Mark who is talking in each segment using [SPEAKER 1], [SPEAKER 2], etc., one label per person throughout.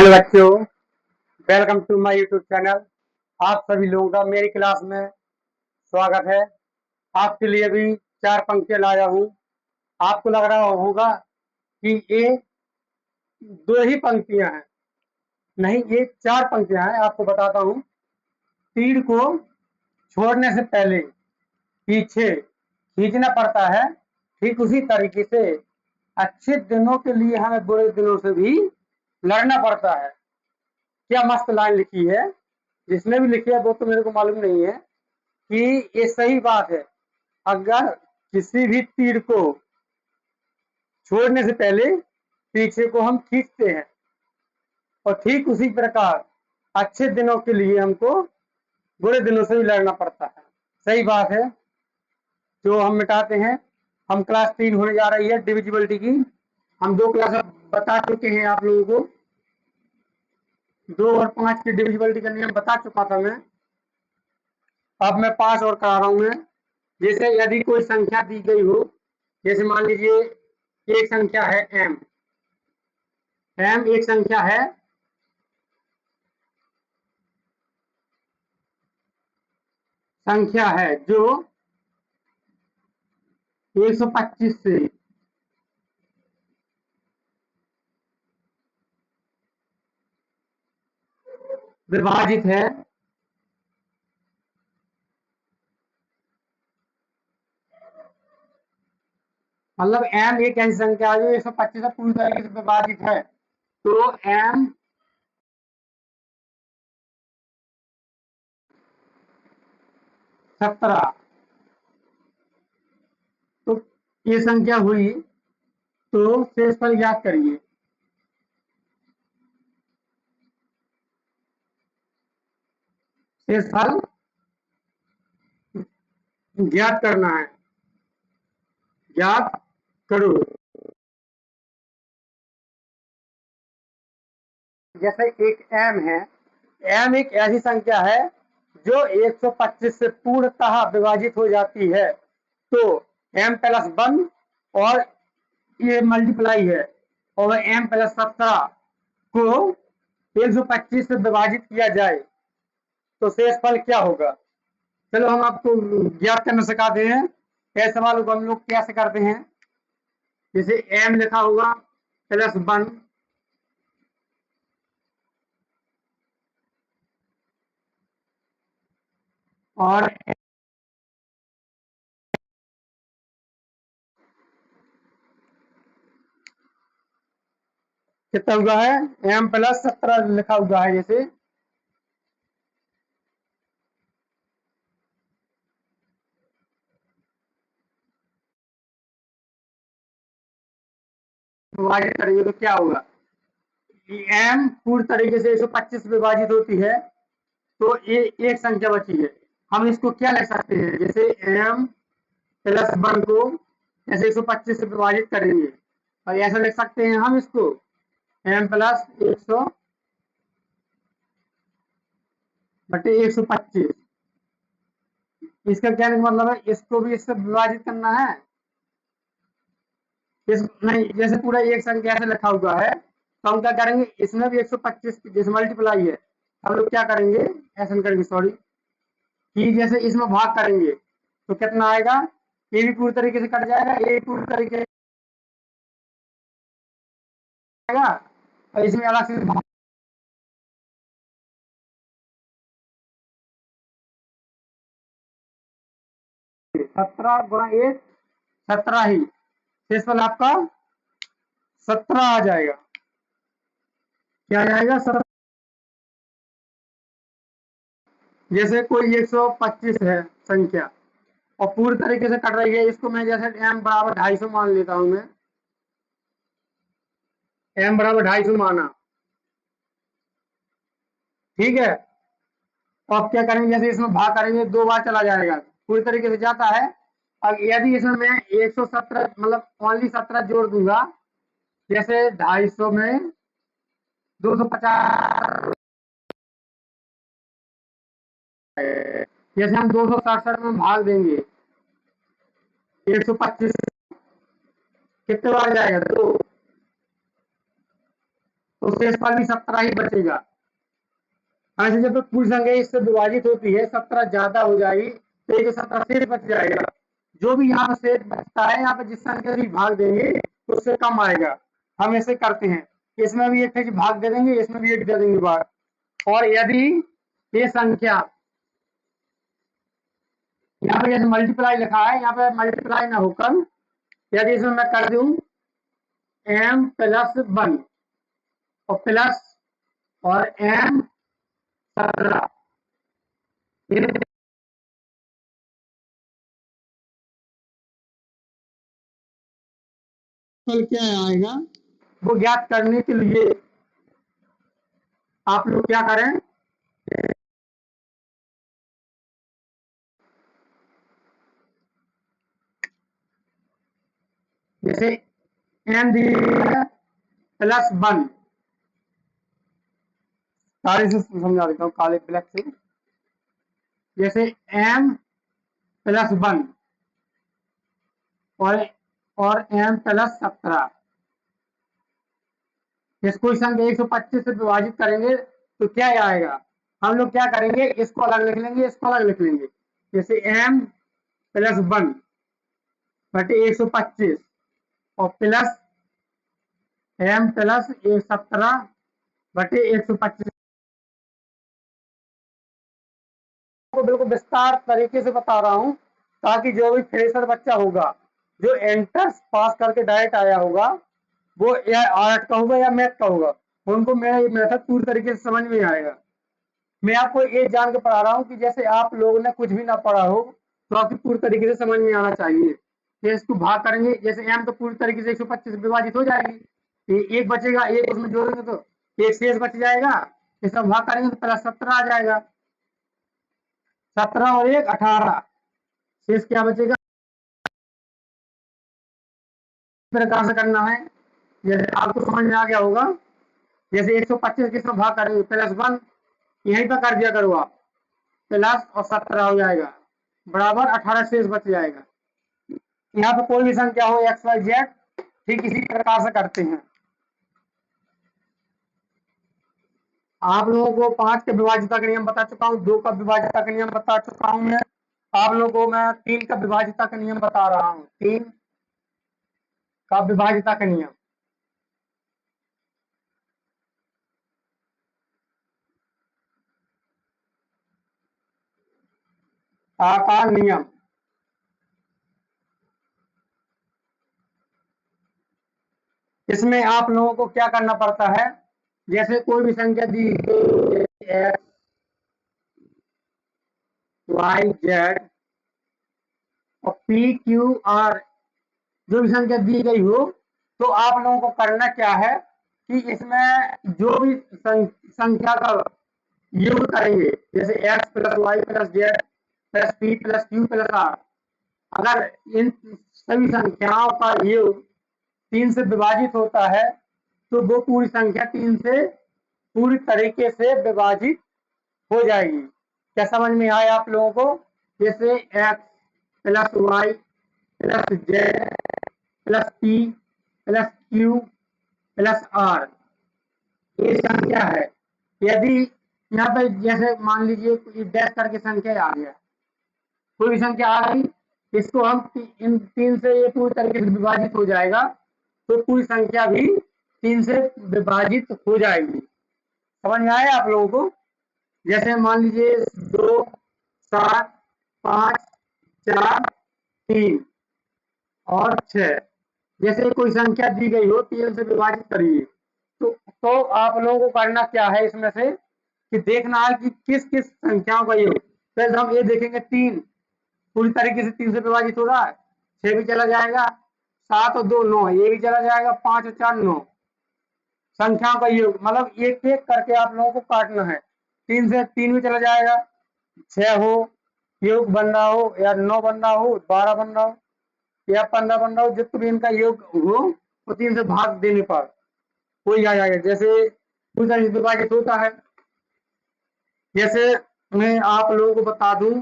[SPEAKER 1] Hello बच्चों, welcome to my YouTube channel. आप सभी लोगों का मेरी क्लास में स्वागत है। आपके लिए भी चार पंक्तियां लाया हूँ। आपको लग रहा होगा कि ये दो ही पंक्तियां हैं, नहीं, ये चार पंक्तियां हैं। आपको बताता हूँ। तीर को छोड़ने से पहले पीछे खींचना पड़ता है, ठीक उसी तरीके से अच्छे दिनों के लिए हमें बुरे दिनों से भी लड़ना पड़ता है। क्या मस्त लाइन लिखी है। जिसने भी लिखी है वो तो मेरे को मालूम नहीं है कि ये सही बात है। अगर किसी भी तीर को छोड़ने से पहले पीछे को हम खींचते हैं, और ठीक उसी प्रकार अच्छे दिनों के लिए हमको बुरे दिनों से भी लड़ना पड़ता है। सही बात है। जो हम मिटाते हैं, हम क्लास 3 होने जा रही है डिविजिबिलिटी की। हम 2 क्लास बता चुके हैं आप लोगों को। 2 और 5 की डिविजिबिलिटी का नियम बता चुका था मैं। अब मैं 5 और करा रहा हूं मैं। जैसे यदि कोई संख्या दी गई हो, जैसे मान लीजिए एक संख्या है m। एक संख्या है जो 125 से विभाजित है। मतलब m एक ऐसी संख्या है जो 125 से पूरी तरीके से विभाजित है। तो m 17, तो ये संख्या हुई। तो शेषफल ज्ञात करिए। शेषफल ज्ञात करना है। ज्ञात करो। जैसे एक m है, m एक ऐसी संख्या है जो 125 से पूर्णतः विभाजित हो जाती है। तो m प्लस 1 और ये मल्टीप्लाई है, और m प्लस 17 को 125 से विभाजित किया जाए तो शेषफल क्या होगा। चलो हम आपको ज्ञात करना सिखाते हैं। ऐसे सवालों को हम लोग कैसे करते हैं। जैसे m लिखा होगा प्लस 1, और कितना हुआ है, m प्लस 17 लिखा हुआ है। जैसे विभाजित करेंगे तो क्या होगा। m पूरी तरीके से 125 विभाजित होती है, तो ये एक संख्या बची है। हम इसको क्या लिख सकते हैं, जैसे m प्लस 1 को ऐसे 125 से विभाजित करेंगे, और ऐसा लिख सकते हैं हम इसको m प्लस 100 बटे 125। इसका क्या मतलब है, इसको भी इससे विभाजित करना है। इस नहीं, जैसे पूरा एक संख्या से लिखा हुआ है तो हम क्या करेंगे, इसमें भी 125 जैसे मल्टीप्लाई है, हम लोग क्या करेंगे, ऐसा करेंगे, सॉरी, कि जैसे इसमें भाग करेंगे तो कितना आएगा, ये भी पूरी तरीके से कट जाएगा, ये पूरी तरीके से आएगा, और इसमें अलग से भाग। 17 गुणा 1 17 ही, शेषफल आपका 17 आ जाएगा। क्या आ जाएगा, 17। जैसे कोई 125 है संख्या और पूरी तरीके से कट रही है, इसको मैं जैसे m बराबर 250 मान लेता हूं मैं। m बराबर 250 माना, ठीक है। तो अब क्या करेंगे, जैसे इसमें भाग करेंगे 2 बार चला जाएगा, पूरी तरीके से जाता है। अब यदि इसमें मैं 117 मतलब ओनली 17 जोड़ दूंगा, जैसे 250 में 250, जैसे हम 267 में भाग देंगे 125, कितने बार जाएगा, 2। तो शेषफल भी 17 ही बचेगा। ऐसे जब पूरी संख्या इससे विभाजित होती है, 17 ज्यादा हो जाएगी तो एक 17 शेष बच जाएगा। जो भी यहाँ पे शेष बचता है, यहाँ पे जिस संख्या भी भाग देंगे तो उससे कम आएगा। हम ऐसे करते हैं, इसमें भी एक भाग दे देंगे, इसमें भी एक दे देंगे भाग। और यदि ये संख्या यहाँ पे जैसे मल्टीप्लाई लिखा है, यहाँ पे मल्टीप्लाई ना होकर यदि इसमें मैं कर दूं m+1 और प्लस और m17, तो क्या आएगा वो ज्ञात करने के लिए आप लोग क्या करें, जैसे m +1, काले से समझा देता हूँ, काले ब्लैक से। जैसे m+1 और m+17, इसको संख्या 125 से विभाजित करेंगे तो क्या आएगा। हम लोग क्या करेंगे, इसको अलग लिख लेंगे, इसको अलग लिख लेंगे। जैसे m+1 बटे 125 और प्लस m+17 बटे 125 को बिल्कुल विस्तार तरीके से बता रहा हूँ, ताकि जो भी फ्रेशर बच्चा होगा, जो एंट्रेंस पास करके डायरेक्ट आया होगा, वो या आर्ट का होगा या मैथ का होगा, उनको मेरा ये मेथड पूरी तरीके से समझ में आएगा। मैं आपको ये जान के पढ़ा रहा हूँ कि जैसे आप लोगों ने कुछ भी ना पढ़ा हो तो आपको पूरी तरीके से समझ में आना चाहिए। ये इसको भाग करेंगे, जैसे m तो पूरी तरीके से 125 विभाजित हो जाएगी, एक बचेगा, एक उसमें जोड़ेंगे तो एक शेष बच जाएगा, इसका भाग करेंगे तो प्लस 17 आ जाएगा, 17 और 1 18, शेष क्या बचेगा। प्रकार से करना है, जैसे आपको समझ में आ गया होगा। जैसे 125 किसमें भाग करेंगे, +1 यहीं पर कर दिया करो आप, प्लस और 17 हो जाएगा बराबर 18, शेष बच जाएगा। यहाँ पे कोई भी संख्या हो एक्स वाई जेड, ठीक इसी प्रकार से करते हैं। आप लोगों को 5 के विभाजिता का नियम बता चुका हूँ, 2 का विभाजिता का नियम बता चुका हूँ मैं, आप लोगों को मैं 3 का विभाजिता का नियम बता रहा हूँ, 3 का विभाजिता का नियम। का नियम, इसमें आप लोगों को क्या करना पड़ता है, जैसे कोई भी संख्या दी एक्स वाई जेड और पी क्यू आर जो भी संख्या दी गई हो, तो आप लोगों को करना क्या है कि इसमें जो भी संख्या का योग करेंगे, जैसे X plus Y plus Z plus P plus Q plus R, अगर इन सभी संख्याओं का योग 3 से विभाजित होता है तो वो पूरी संख्या 3 से पूरी तरीके से विभाजित हो जाएगी। क्या समझ में आया आप लोगों को, जैसे X plus Y plus Z plus P plus Q plus R, ये संख्या है। यदि यहाँ पे जैसे मान लीजिए डैश करके संख्या आ गया, कोई भी संख्या आ गई, इसको हम इन 3 से ये पूरी तरीके से विभाजित हो जाएगा, तो पूरी संख्या भी 3 से विभाजित हो जाएगी। समझ में आया आप लोगों को, जैसे मान लीजिए 2 7 5 4 3 और 6, जैसे कोई संख्या दी गई हो 3 से विभाजित करिए, तो आप लोगों को करना क्या है, इसमें से कि देखना है कि किस किस संख्याओं का योग। पहले हम ये देखेंगे 3 पूरी तरीके से 3 से विभाजित हो रहा है, 6 भी चला जाएगा, 7 और 2 9, ये भी चला जाएगा, 5 और 4 9, संख्याओं का योग, मतलब एक एक करके आप लोगों को काटना है। 3 से 3 भी चला जाएगा, 6 हो, योग बन रहा हो, या 9 बन रहा हो, 12 बन रहा हो, या 15 बन रहा हो, जितने भी इनका योग हो तो 3 से भाग देने पर कोई आ जाएगा। जैसे विभाजित होता है, जैसे मैं आप लोगों को बता दूं,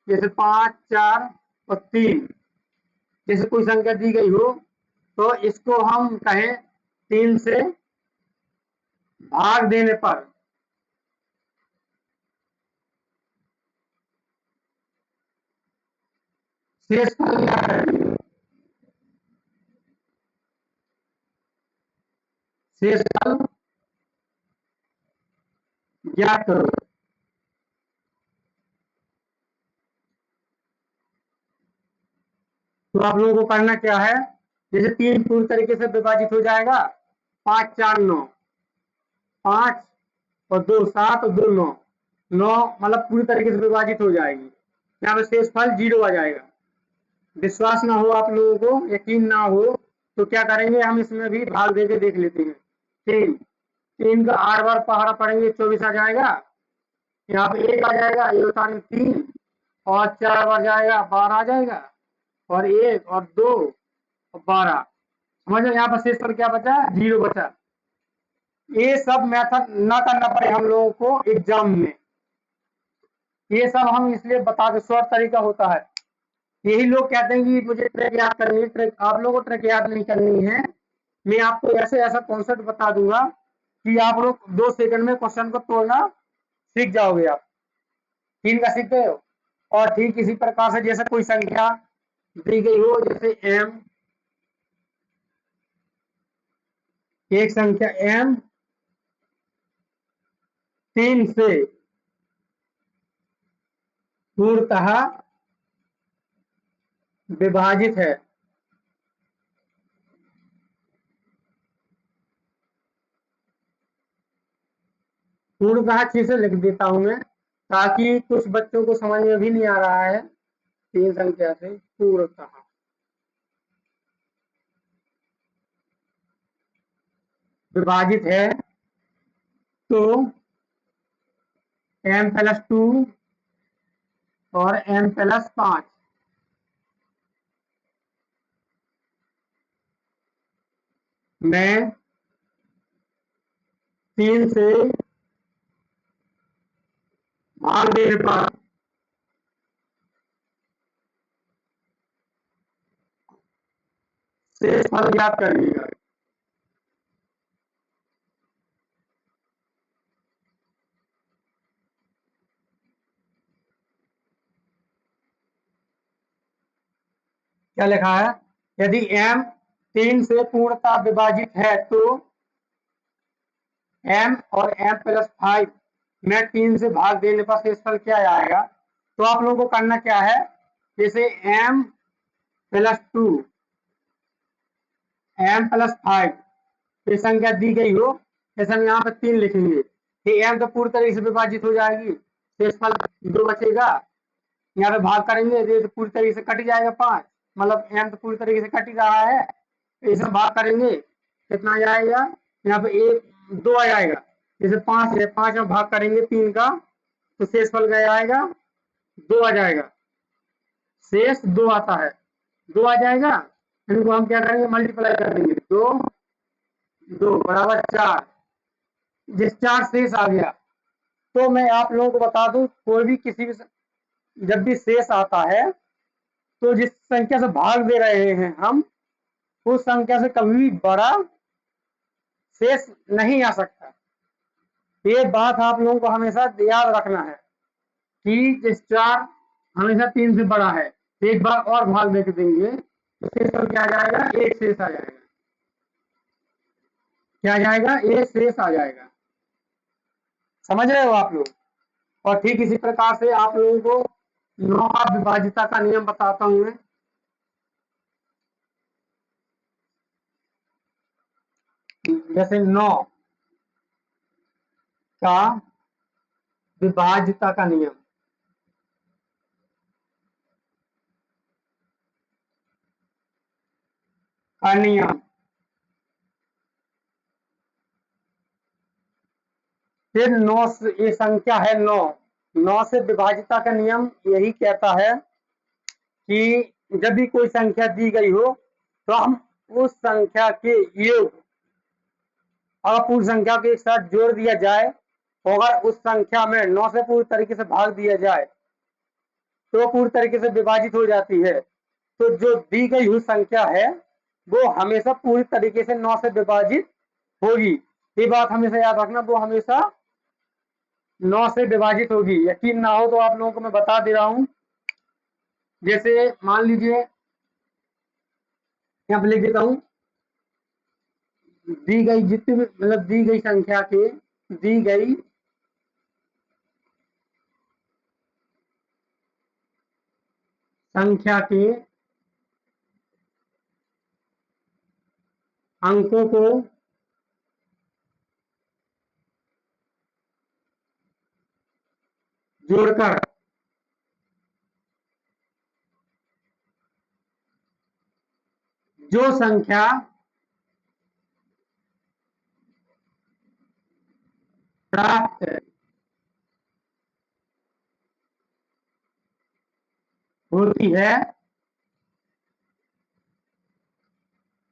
[SPEAKER 1] जैसे 5 4 और 3, जैसे कोई संख्या दी गई हो तो इसको हम कहें 3 से भाग देने पर शेषफल क्या करेंगे? शेषफल ज्ञात करो। तो आप लोगों को करना क्या है, जैसे 3 पूरी तरीके से विभाजित हो जाएगा, 5 4 9, 5 और 2 7 और 2 9, 9 मतलब पूरी तरीके से विभाजित हो जाएगी। यहाँ पे शेषफल 0 आ जाएगा। विश्वास ना हो आप लोगों को, यकीन ना हो, तो क्या करेंगे, हम इसमें भी भाग देके देख लेते हैं। 3 3 का 8 बार पहाड़ा पड़ेंगे, 24 आ जाएगा। यहाँ पे 1 आ जाएगा, ये बता रहे 3 और 4 बार जाएगा, 12 आ जाएगा, और 1 और 2 और 12। समझ लो यहाँ पर शेषफल क्या बचा, 0 बचा। ये सब मेथड ना करना पड़े हम लोगों को एग्जाम में, ये सब हम इसलिए बता दे, शॉर्ट तरीका होता है। यही लोग कहते हैं कि मुझे ट्रिक याद करनी है, ट्रिक आप लोगों को ट्रिक याद नहीं करनी है। मैं आपको ऐसे ऐसा कॉन्सेप्ट बता दूंगा कि आप लोग 2 सेकंड में क्वेश्चन को तोड़ना सीख जाओगे। आप 3 का सीखते हो, और ठीक इसी प्रकार से जैसे कोई संख्या दी गई हो, जैसे m, एक संख्या m 3 से पूर्णतः विभाजित है। पूर्णतः अच्छे से लिख देता हूं मैं, ताकि कुछ बच्चों को समझ में भी नहीं आ रहा है। 3 संख्या से पूर्णतः विभाजित है, तो m+2 और m+5 मैं 3 से भाग देने पर शेषफल ज्ञात करिएगा। क्या लिखा है, यदि m 3 से पूर्णतः विभाजित है तो m और m+5 में 3 से भाग देने पर शेषफल क्या आएगा। तो आप लोगों को करना क्या है, जैसे m+2 m+5 ये संख्या दी गई हो, जैसे हम यहाँ पे 3 लिखेंगे, m तो पूरी तरीके से विभाजित हो जाएगी, शेषफल 2 बचेगा। यहाँ पे भाग करेंगे तो पूरी तरीके से कट जाएगा 5, मतलब m तो पूरी तरीके से कट ही रहा है, तो इसमें भाग करेंगे कितना आ जाएगा, यहाँ पे 1 2 आ जाएगा। जैसे 5 है, 5 में भाग करेंगे 3 का, तो शेषफल क्या आएगा, 2 आ जाएगा। शेष 2 आता है, 2 आ जाएगा। इनको हम क्या करेंगे, मल्टीप्लाई कर देंगे, 2 2 बराबर 4, जिस 4 शेष आ गया। तो मैं आप लोगों को बता दूं, कोई भी किसी भी जब भी शेष आता है, तो जिस संख्या से भाग दे रहे हैं हम, उस संख्या से कभी भी बड़ा शेष नहीं आ सकता। ये बात आप लोगों को हमेशा याद रखना है कि जिस 4 हमेशा 3 से बड़ा है। एक बार और भाग देख देंगे तो शेष क्या आ जाएगा, 1 शेष आ जाएगा। क्या आ जाएगा, 1 शेष आ जाएगा। समझ रहे हो आप लोग। और ठीक इसी प्रकार से आप लोगों को 9 का विभाजिता का नियम बताता हूं मैं। जैसे 9 का विभाजिता का नियम, फिर 9 से, ये संख्या है 9, 9 से विभाजिता का नियम यही कहता है कि जब भी कोई संख्या दी गई हो, तो हम उस संख्या के योग, अगर पूरी संख्या को एक साथ जोड़ दिया जाए, तो अगर उस संख्या में 9 से पूरी तरीके से भाग दिया जाए, तो पूरी तरीके से विभाजित हो जाती है। तो जो दी गई हुई संख्या है, वो हमेशा पूरी तरीके से 9 से विभाजित होगी। ये बात हमेशा याद रखना, वो हमेशा 9 से विभाजित होगी। यकीन ना हो तो आप लोगों को मैं बता दे रहा हूं। जैसे मान लीजिए, यहाँ पे लिख देता हूं, दी गई जितनी भी मतलब दी गई संख्या के दी गई संख्या के अंकों को जोड़कर जो संख्या प्राप्त होती है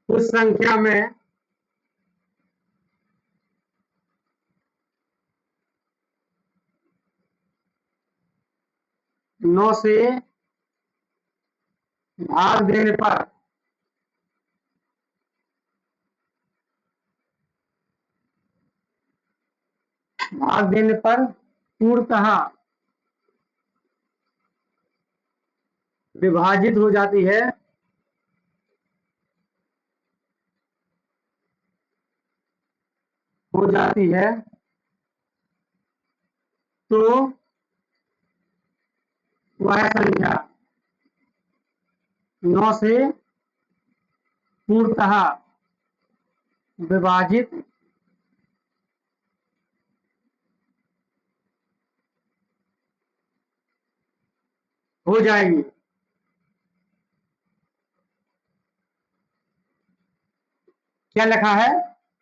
[SPEAKER 1] उस संख्या में नौ से भाग देने पर पूर्णतः विभाजित हो जाती है, तो वह संख्या 9 से पूर्णतः विभाजित हो जाएगी। क्या लिखा है?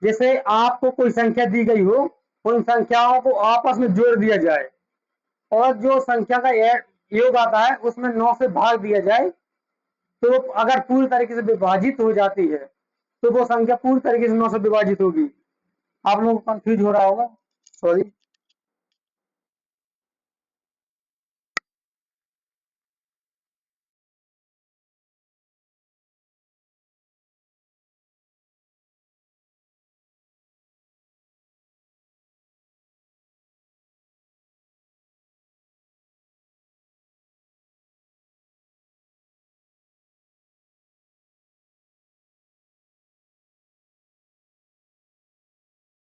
[SPEAKER 1] जैसे आपको कोई संख्या दी गई हो, उन संख्याओं को आपस में जोड़ दिया जाए और जो संख्या का योग आता है उसमें 9 से भाग दिया जाए, तो अगर पूरी तरीके से विभाजित हो जाती है तो वो संख्या पूरी तरीके से 9 से विभाजित होगी। आप लोगों को कंफ्यूज हो रहा होगा, सॉरी।